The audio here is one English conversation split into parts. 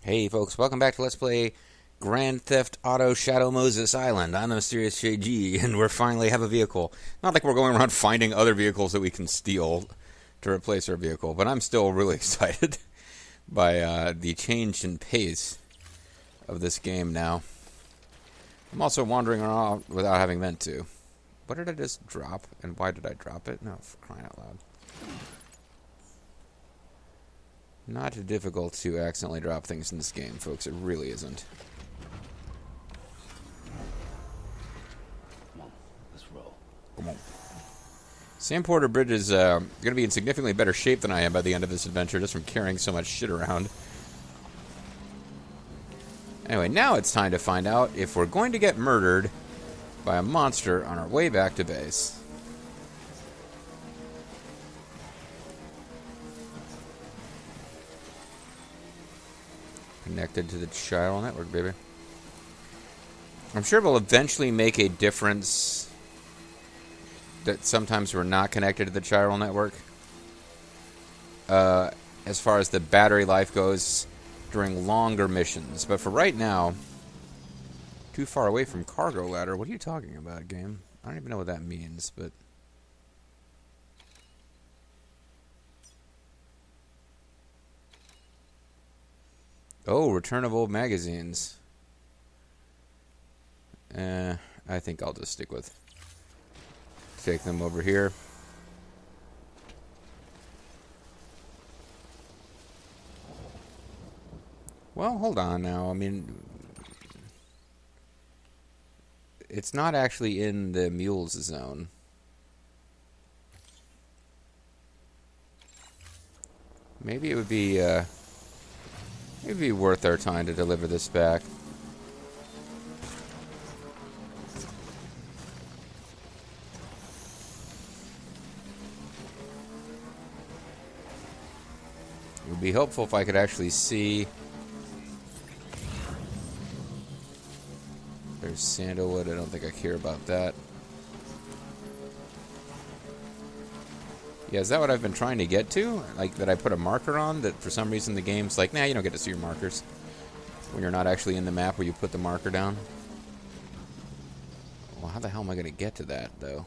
Hey folks, welcome back to Let's Play Grand Theft Auto Shadow Moses Island. I'm the Mysterious JG, and we finally have a vehicle. Not like we're going around finding other vehicles that we can steal to replace our vehicle, but I'm still really excited by the change in pace of this game now. I'm also wandering around without having meant to. What did I just drop, and why did I drop it? No, for crying out loud. Not difficult to accidentally drop things in this game, folks. It really isn't. Come on, let's roll. Come on. Sam Porter Bridge is going to be in significantly better shape than I am by the end of this adventure, just from carrying so much shit around. Anyway, now it's time to find out if we're going to get murdered by a monster on our way back to base. Connected to the chiral network, baby. I'm sure we'll eventually make a difference that sometimes we're not connected to the chiral network. As far as the battery life goes during longer missions. But for right now, too far away from cargo ladder. What are you talking about, game? I don't even know what that means, but... Oh, return of old magazines. I think I'll just stick with... Take them over here. Well, hold on now. I mean... It's not actually in the mules zone. Maybe it would be... It'd be worth our time to deliver this back. It would be helpful if I could actually see. There's sandalwood. I don't think I care about that. Yeah, is that what I've been trying to get to? Like, that I put a marker on that for some reason the game's like, nah, you don't get to see your markers. When you're not actually in the map where you put the marker down. Well, how the hell am I going to get to that, though?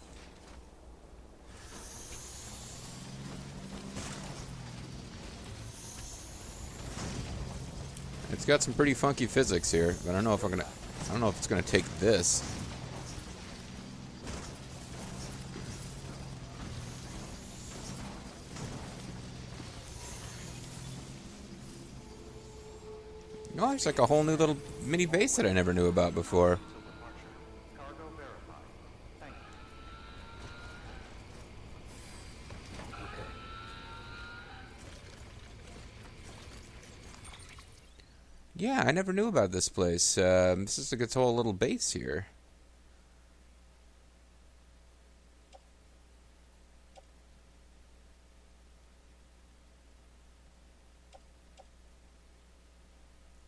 It's got some pretty funky physics here, but I don't know if I don't know if it's gonna take this. Oh, it's like a whole new little mini base that I never knew about before. Yeah, I never knew about this place. This is like its whole little base here.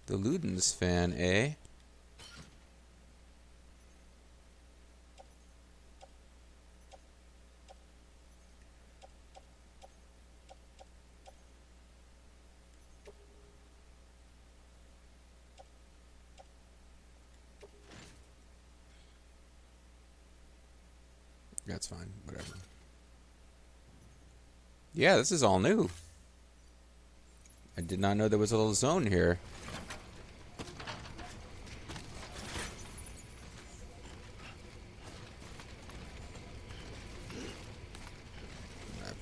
The Ludens fan, eh? That's fine, whatever. Yeah, this is all new. I did not know there was a little zone here.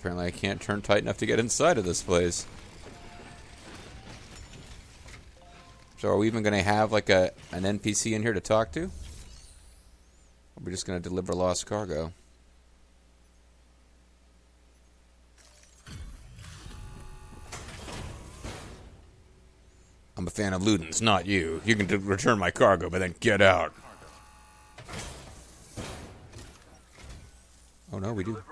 Apparently I can't turn tight enough to get inside of this place. So are we even going to have like an NPC in here to talk to? Or are we just going to deliver lost cargo? I'm a fan of Ludens, not you. You can return my cargo, but then get out. Oh no, we do.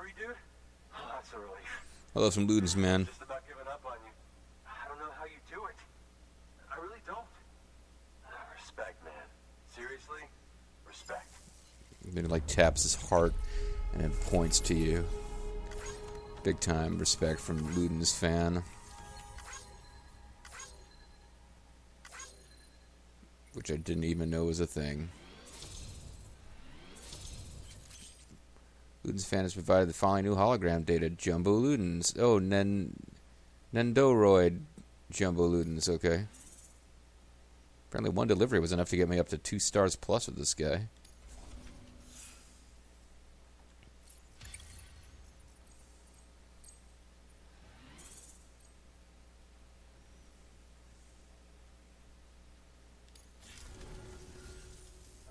I love some Ludens, man. Just about giving up on you. I don't know how you do it. I really don't. Respect, man. Seriously, respect. Then it like taps his heart and it points to you. Big time respect from Ludens fan. which I didn't even know was a thing. Ludens fan has provided the following new hologram data. Jumbo Ludens. Oh, Nendoroid Jumbo Ludens. Okay. Apparently one delivery was enough to get me up to 2 stars plus with this guy.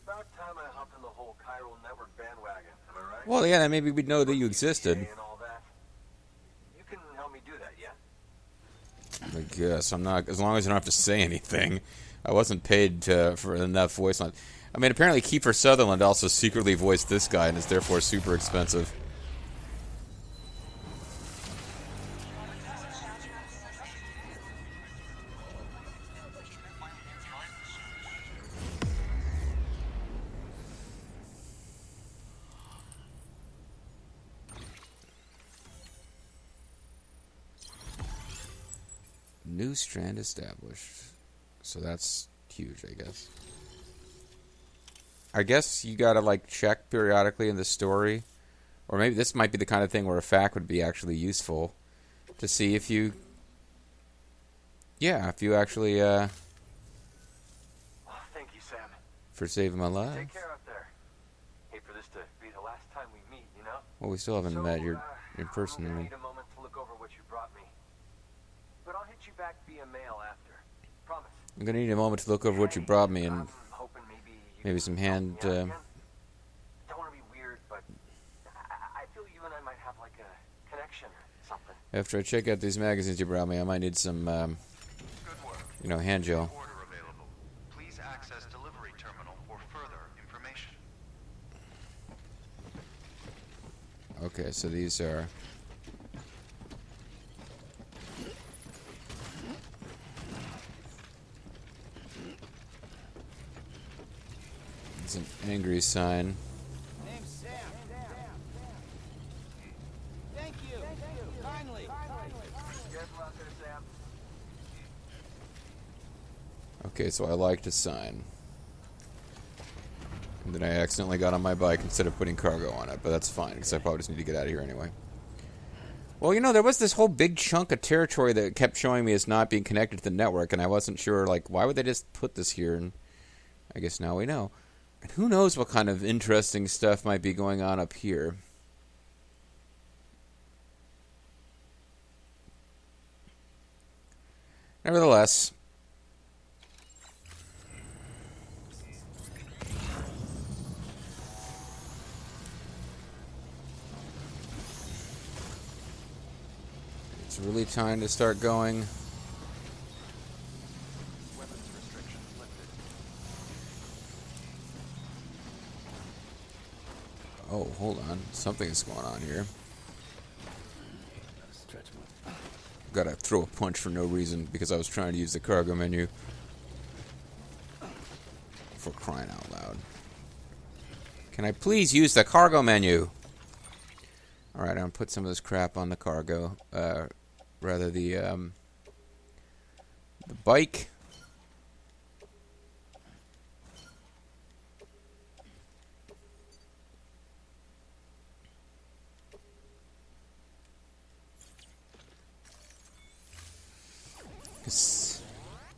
About time I hopped in the whole chiral network bandwagon. Am I right? Well, yeah, maybe we'd know that you existed. And all that. You can help me do that, yeah? I guess I'm not. As long as I don't have to say anything. I wasn't paid for enough voice line. I mean, apparently Kiefer Sutherland also secretly voiced this guy and is therefore super expensive. New strand established. So that's huge, I guess. I guess you gotta, like, check periodically in the story. Or maybe this might be the kind of thing where a fact would be actually useful. To see if you... Yeah, if you actually, Oh, thank you, Sam. For saving my life. Take care out there. Hate for this to be the last time we meet, you know? Well, we still haven't met you in person. I'm I gonna mean. need a moment to look over what you brought me. But I'll hit you back via mail after. Promise. I'm gonna need a moment to look over what you brought me and I'm hoping maybe you some can hand. help me out again. Don't want to be weird, but I feel you and I might have like a connection or something. After I check out these magazines you brought me, I might need some, Good work. hand gel. Order available. Please access delivery terminal for further information. Okay, so these are. It's an angry sign. Name's Sam. Thank you. Kindly. Careful out there, Sam. Okay, so I like to sign. And then I accidentally got on my bike instead of putting cargo on it, but that's fine, because I probably just need to get out of here anyway. Well, there was this whole big chunk of territory that kept showing me as not being connected to the network, and I wasn't sure, like, why would they just put this here? And I guess now we know. And who knows what kind of interesting stuff might be going on up here. Nevertheless, it's really time to start going. Weapons restrictions lifted. Oh, hold on. Something's going on here. Gotta throw a punch for no reason because I was trying to use the cargo menu. For crying out loud. Can I please use the cargo menu? Alright, I'm gonna put some of this crap on the cargo. Rather the bike.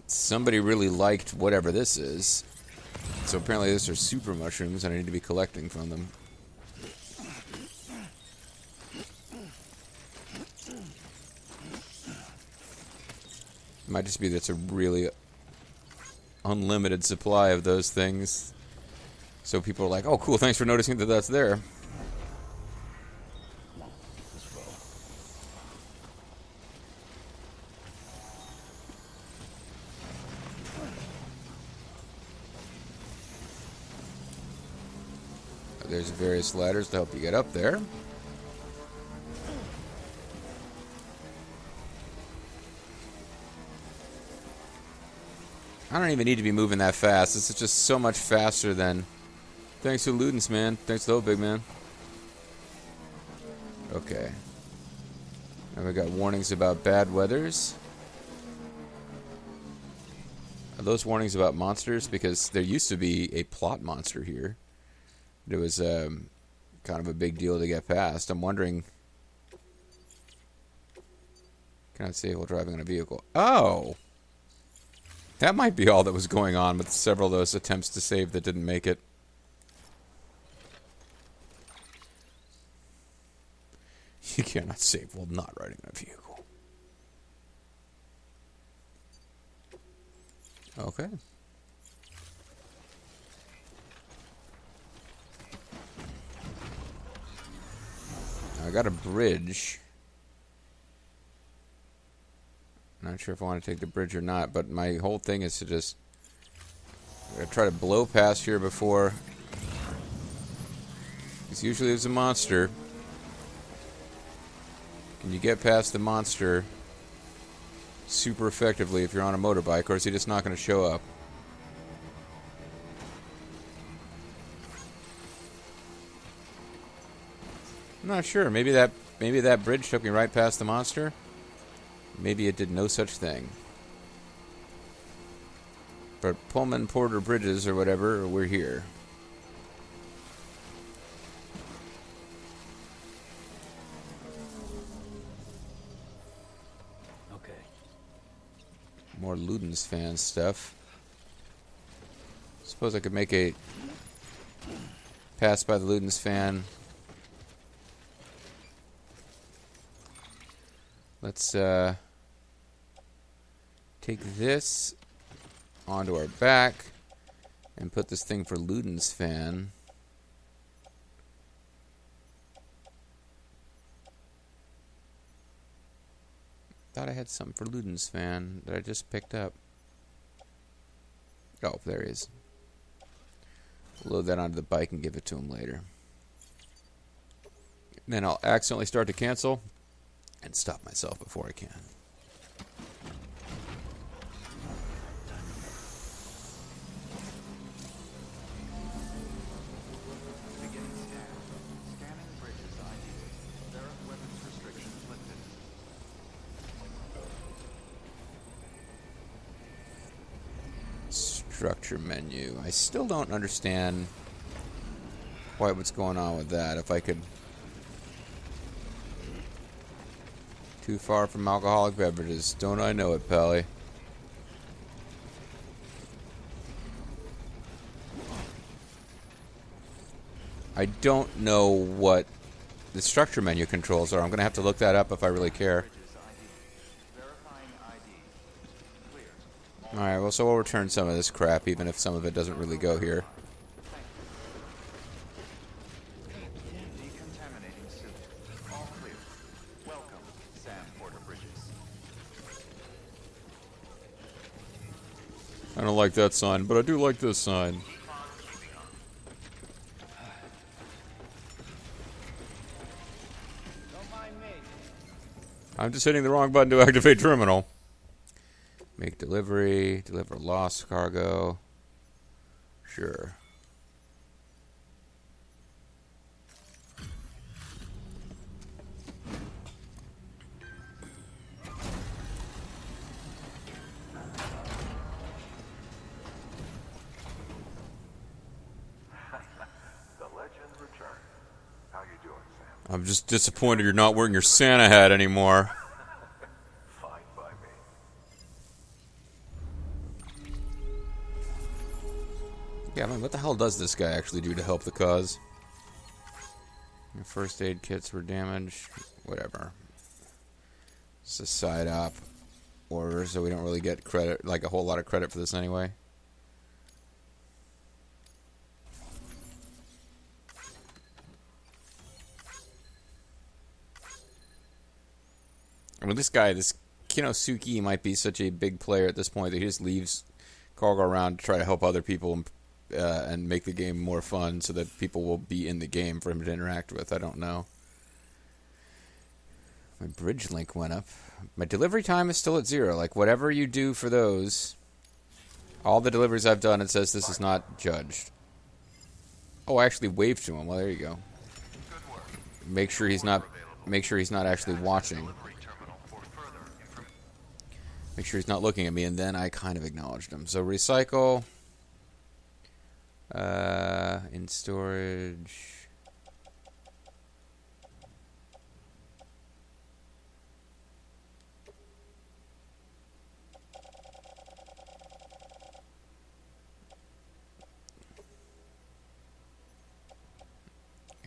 Somebody really liked whatever this is. So apparently these are super mushrooms and I need to be collecting from them. It might just be that it's a really unlimited supply of those things. So people are like, oh cool, thanks for noticing that that's there. There's various ladders to help you get up there. I don't even need to be moving that fast. It's just so much faster than... Thanks to Ludens, man. Thanks to the big man. Okay. Now we got warnings about bad weathers. Are those warnings about monsters? Because there used to be a plot monster here. It was kind of a big deal to get past. I'm wondering... Cannot save while driving on a vehicle. Oh! That might be all that was going on with several of those attempts to save that didn't make it. You cannot save while not riding a vehicle. Okay. I got a bridge. Not sure if I want to take the bridge or not, but my whole thing is to just try to blow past here before. Because usually there's a monster. Can you get past the monster super effectively if you're on a motorbike, or is he just not going to show up? I'm not sure. Maybe that bridge took me right past the monster. Maybe it did no such thing. But Pullman Porter Bridges or whatever, we're here. Okay. More Ludens fan stuff. Suppose I could make a pass by the Ludens fan. Let's take this onto our back and put this thing for Ludens fan. Thought I had something for Ludens fan that I just picked up. Oh, there he is. Load that onto the bike and give it to him later. Then I'll accidentally start to cancel and stop myself before I can. Beginning scan. Scanning bridges ID. There are weapons restrictions lifted. Structure menu. I still don't understand quite what's going on with that. If I could... Too far from alcoholic beverages. Don't I know it, Pally? I don't know what the structure menu controls are. I'm going to have to look that up if I really care. Verifying ID. Clear. Alright, well, so we'll return some of this crap, even if some of it doesn't really go here. Decontaminating suit. All clear. Welcome, Sam Porter Bridges. I don't like that sign, but I do like this sign. Don't mind me. I'm just hitting the wrong button to activate terminal. Make delivery, deliver lost cargo. Sure. The legend returned. How you doing, Sam? I'm just disappointed you're not wearing your Santa hat anymore. Fine by me. Yeah, I mean, what the hell does this guy actually do to help the cause? Your first aid kits were damaged. Whatever. It's a side op order, so we don't really get credit, like a whole lot of credit for this anyway. I mean, this guy, this Kinosuke might be such a big player at this point that he just leaves cargo around to try to help other people and make the game more fun so that people will be in the game for him to interact with. I don't know. My bridge link went up. My delivery time is still at 0. Like, whatever you do for those, all the deliveries I've done, it says this is not judged. Oh, I actually waved to him. Well, there you go. Good work. Make sure he's not actually watching. Delivery terminal for further information. Make sure he's not looking at me, and then I kind of acknowledged him. So recycle. In storage.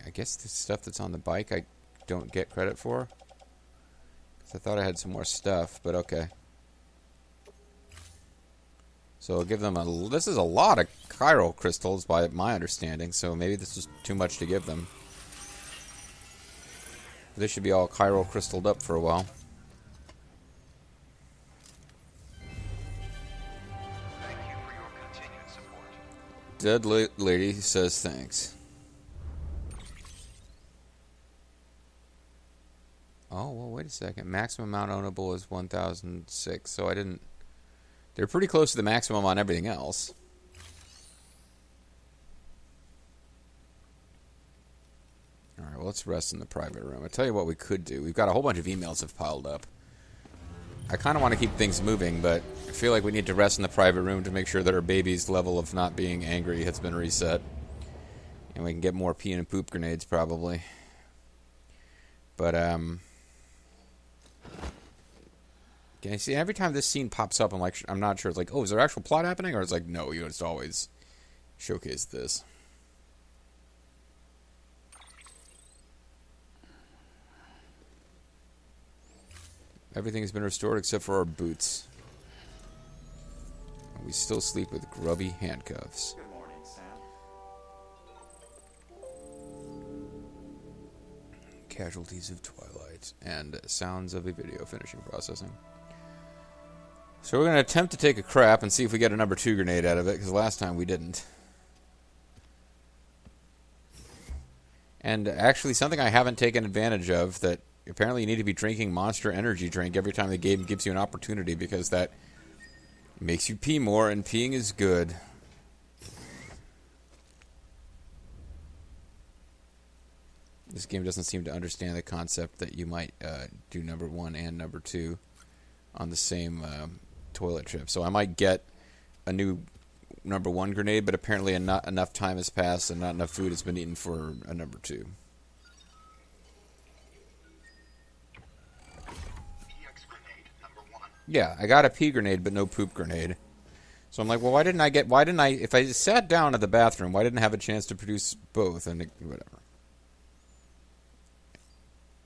I guess the stuff that's on the bike I don't get credit for. 'Cause I thought I had some more stuff, but okay. So I'll give them a... This is a lot of chiral crystals by my understanding, so maybe this is too much to give them. They should be all chiral crystalled up for a while. Thank you for your continued support. Dead lady says thanks. Oh, well, wait a second. Maximum amount ownable is 1,006, so I didn't... They're pretty close to the maximum on everything else. Alright, well, let's rest in the private room. I'll tell you what we could do. We've got a whole bunch of emails have piled up. I kind of want to keep things moving, but I feel like we need to rest in the private room to make sure that our baby's level of not being angry has been reset. And we can get more pee and poop grenades, probably. But, okay, see, every time this scene pops up, I'm not sure. It's like, oh, is there actual plot happening? Or it's like, no, you just always showcase this. Everything has been restored except for our boots. We still sleep with grubby handcuffs. Good morning, Sam. Casualties of Twilight. And sounds of a video finishing processing. So we're going to attempt to take a crap and see if we get a number 2 grenade out of it, because last time we didn't. And actually something I haven't taken advantage of, that apparently you need to be drinking Monster Energy drink every time the game gives you an opportunity, because that makes you pee more, and peeing is good. This game doesn't seem to understand the concept that you might do number 1 and number 2 on the same toilet trip. So I might get a new number 1 grenade, but apparently not enough time has passed and not enough food has been eaten for a number 2. EX grenade number 1. Yeah, I got a pee grenade, but no poop grenade. So I'm like, well, why didn't I, if I sat down at the bathroom, why didn't I have a chance to produce both? And whatever.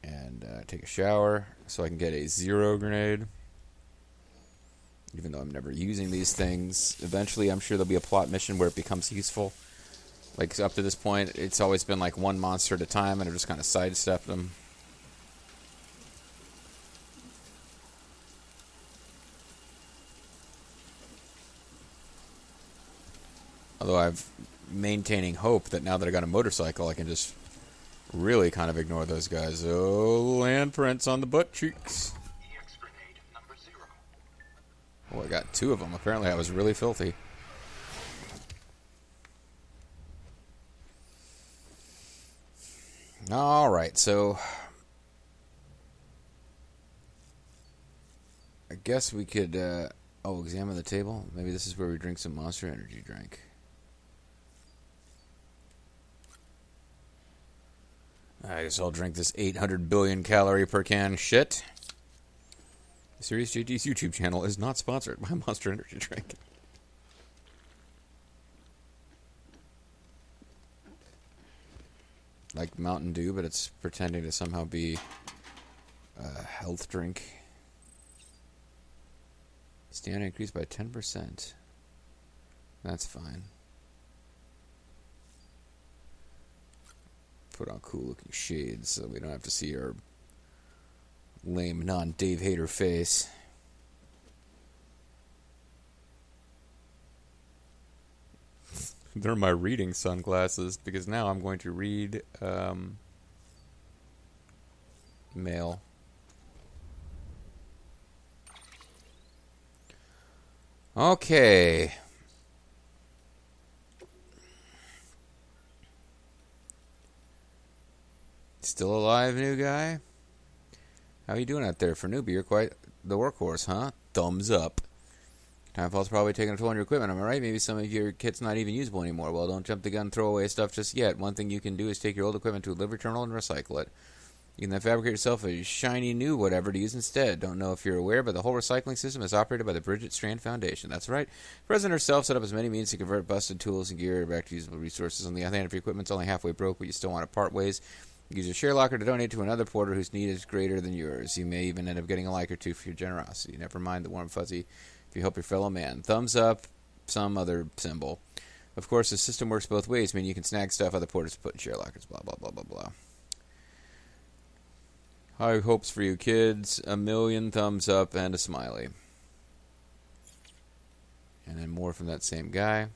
And take a shower so I can get a 0 grenade. Even though I'm never using these things. Eventually, I'm sure there'll be a plot mission where it becomes useful. Like, up to this point, it's always been like one monster at a time, and I've just kind of sidestepped them. Although I'm maintaining hope that now that I got a motorcycle, I can just really kind of ignore those guys. Oh, land prints on the butt cheeks. EX grenade number 0. Oh, I got 2 of them. Apparently I was really filthy. Alright, so I guess we could, examine the table. Maybe this is where we drink some Monster Energy drink. I guess I'll drink this 800 billion calorie per can shit. Serious JG's YouTube channel is not sponsored by Monster Energy drink. Like Mountain Dew, but it's pretending to somehow be a health drink. Stamina increased by 10%. That's fine. Put on cool looking shades so we don't have to see our lame non-Dave Hater face. They're my reading sunglasses because now I'm going to read mail. Okay. Still alive, new guy? How you doing out there? For newbie, you're quite the workhorse, huh? thumbs up. Timefall's probably taking a toll on your equipment, am I right? Maybe some of your kit's not even usable anymore. Well, don't jump the gun and throw away stuff just yet. One thing you can do is take your old equipment to a delivery terminal and recycle it. You can then fabricate yourself a shiny new whatever to use instead. Don't know if you're aware, but the whole recycling system is operated by the Bridget Strand Foundation. That's right. The president herself set up as many means to convert busted tools and gear back to usable resources. On the other hand, if your equipment's only halfway broke, but you still want to part ways, use your share locker to donate to another porter whose need is greater than yours. You may even end up getting a like or two for your generosity. Never mind the warm fuzzy if you help your fellow man. Thumbs up, some other symbol. Of course, the system works both ways, meaning you can snag stuff other porters put in share lockers, blah, blah, blah, blah, blah. High hopes for you kids, a million thumbs up and a smiley. And then more from that same guy.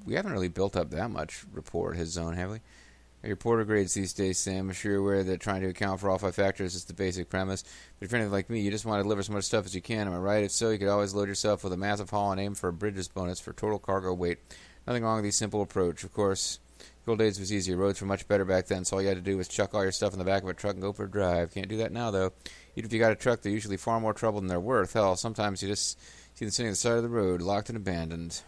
We haven't really built up that much rapport, his zone, have we? Your porter grades these days, Sam. I'm sure you're aware that trying to account for all 5 factors is the basic premise. But if you're anything like me, you just want to deliver as much stuff as you can, am I right? If so, you could always load yourself with a massive haul and aim for a Bridges bonus for total cargo weight. Nothing wrong with this simple approach. Of course, the old days was easier. Roads were much better back then, so all you had to do was chuck all your stuff in the back of a truck and go for a drive. Can't do that now, though. Even if you got a truck, they're usually far more trouble than they're worth. Hell, sometimes you just see them sitting on the side of the road, locked and abandoned.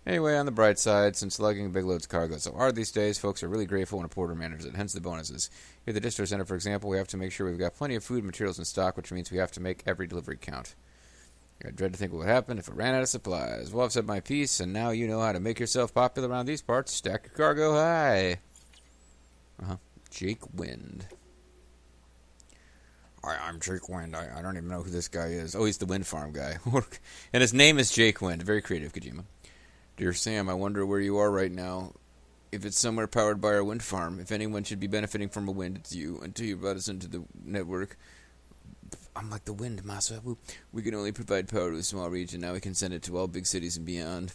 Anyway, on the bright side, since lugging big loads of cargo is so hard these days, folks are really grateful when a porter manages it, hence the bonuses. Here at the distro center, for example, we have to make sure we've got plenty of food and materials in stock, which means we have to make every delivery count. I dread to think what would happen if it ran out of supplies. Well, I've said my piece, and now you know how to make yourself popular around these parts. Stack your cargo high. Jake Wind. I'm Jake Wind. I don't even know who this guy is. Oh, he's the wind farm guy. And his name is Jake Wind. Very creative, Kojima. Dear Sam, I wonder where you are right now. If it's somewhere powered by our wind farm, if anyone should be benefiting from a wind, it's you. Until you brought us into the network, I'm like the wind, Masa. We can only provide power to a small region. Now we can send it to all big cities and beyond.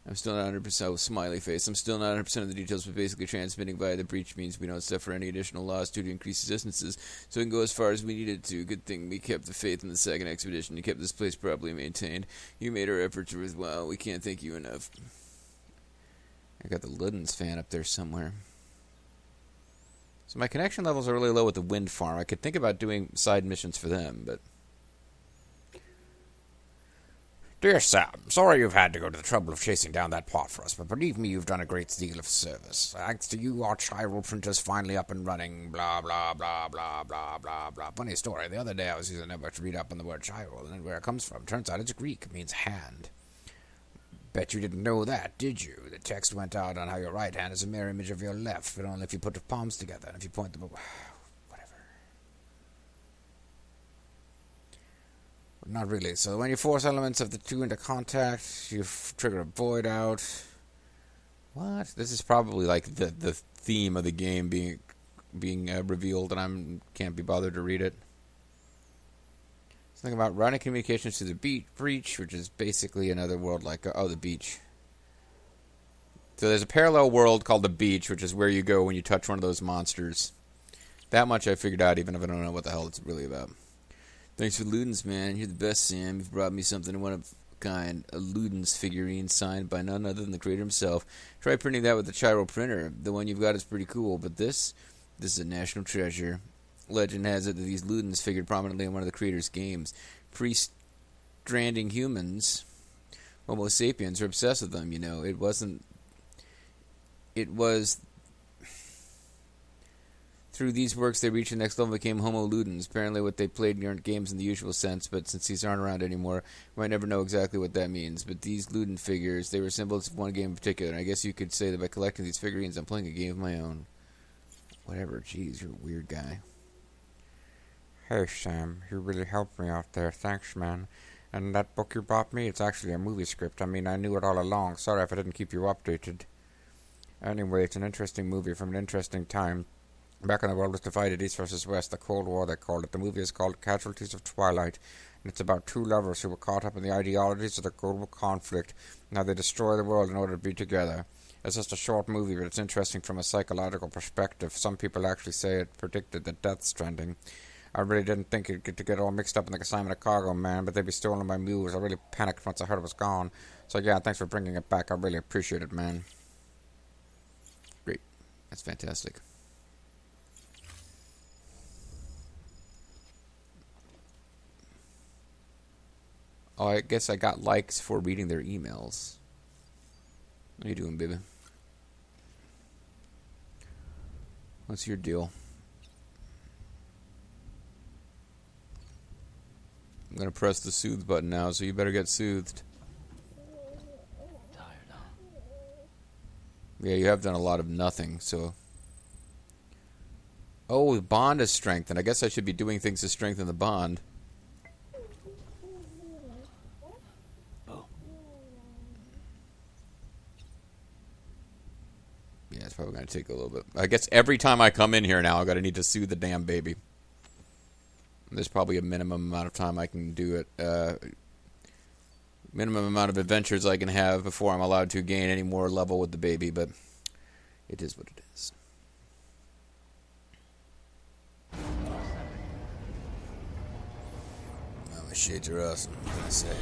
I'm still not 100% smiley face. I'm still not 100% of the details, but basically transmitting via the breach means we don't suffer any additional loss due to increased distances, so we can go as far as we needed to. Good thing we kept the faith in the second expedition and kept this place properly maintained. You made our efforts worthwhile. We can't thank you enough. I got the Ludens fan up there somewhere. So my connection levels are really low with the wind farm. I could think about doing side missions for them, but... Dear Sam, sorry you've had to go to the trouble of chasing down that pot for us, but believe me, you've done a great deal of service. Thanks to you, our chiral printer's finally up and running, blah, blah, blah, blah, blah, blah, blah. Funny story, the other day I was using the network to read up on the word chiral and then where it comes from. Turns out it's Greek, it means hand. Bet you didn't know that, did you? The text went out on how your right hand is a mirror image of your left, but only if you put the palms together and if you point them... Whatever. Not really. So when you force elements of the two into contact, you trigger a void out. What? This is probably like the theme of the game being revealed, and I can't be bothered to read it. Something about routing communications to the breach, which is basically another world like... the beach. So there's a parallel world called the beach, which is where you go when you touch one of those monsters. That much I figured out, even if I don't know what the hell it's really about. Thanks for Ludens, man. You're the best, Sam. You've brought me something one of a kind. A Ludens figurine signed by none other than the creator himself. Try printing that with the chiral printer. The one you've got is pretty cool, but this is a national treasure. Legend has it that these Ludens figured prominently in one of the creator's games. Pre-Stranding humans, Homo sapiens, are obsessed with them, you know. It was... Through these works, they reached the next level and became Homo Ludens. Apparently what they played aren't games in the usual sense, but since these aren't around anymore, we might never know exactly what that means. But these Luden figures, they were symbols of one game in particular, and I guess you could say that by collecting these figurines, I'm playing a game of my own. Whatever, jeez, you're a weird guy. Hey, Sam, you really helped me out there. Thanks, man. And that book you bought me, it's actually a movie script. I mean, I knew it all along. Sorry if I didn't keep you updated. Anyway, it's an interesting movie from an interesting time. Back when the world was divided, East versus West, the Cold War, they called it. The movie is called Casualties of Twilight, and it's about two lovers who were caught up in the ideologies of the global conflict. Now they destroy the world in order to be together. It's just a short movie, but it's interesting from a psychological perspective. Some people actually say it predicted the death Stranding. I really didn't think it'd get all mixed up in the consignment of cargo, man, but they'd be stealing my mules. I really panicked once I heard it was gone. So yeah, thanks for bringing it back. I really appreciate it, man. Great. That's fantastic. Oh, I guess I got likes for reading their emails. What are you doing, baby? What's your deal? I'm going to press the soothe button now, so you better get soothed. Tired, huh? Yeah, you have done a lot of nothing, so... Oh, the bond is strengthened. I guess I should be doing things to strengthen the bond. Yeah, it's probably going to take a little bit. I guess every time I come in here now, I'm going to need to soothe the damn baby. There's probably a minimum amount of time I can do it. Minimum amount of adventures I can have before I'm allowed to gain any more level with the baby, but it is what it is. Oh, my shades are awesome. What can I say?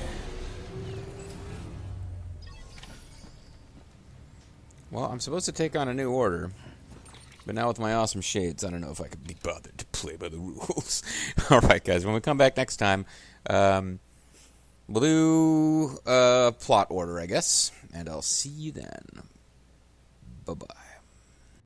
Well, I'm supposed to take on a new order, but now with my awesome shades, I don't know if I could be bothered to play by the rules. All right, guys, when we come back next time, we'll do plot order, I guess, and I'll see you then. Bye-bye.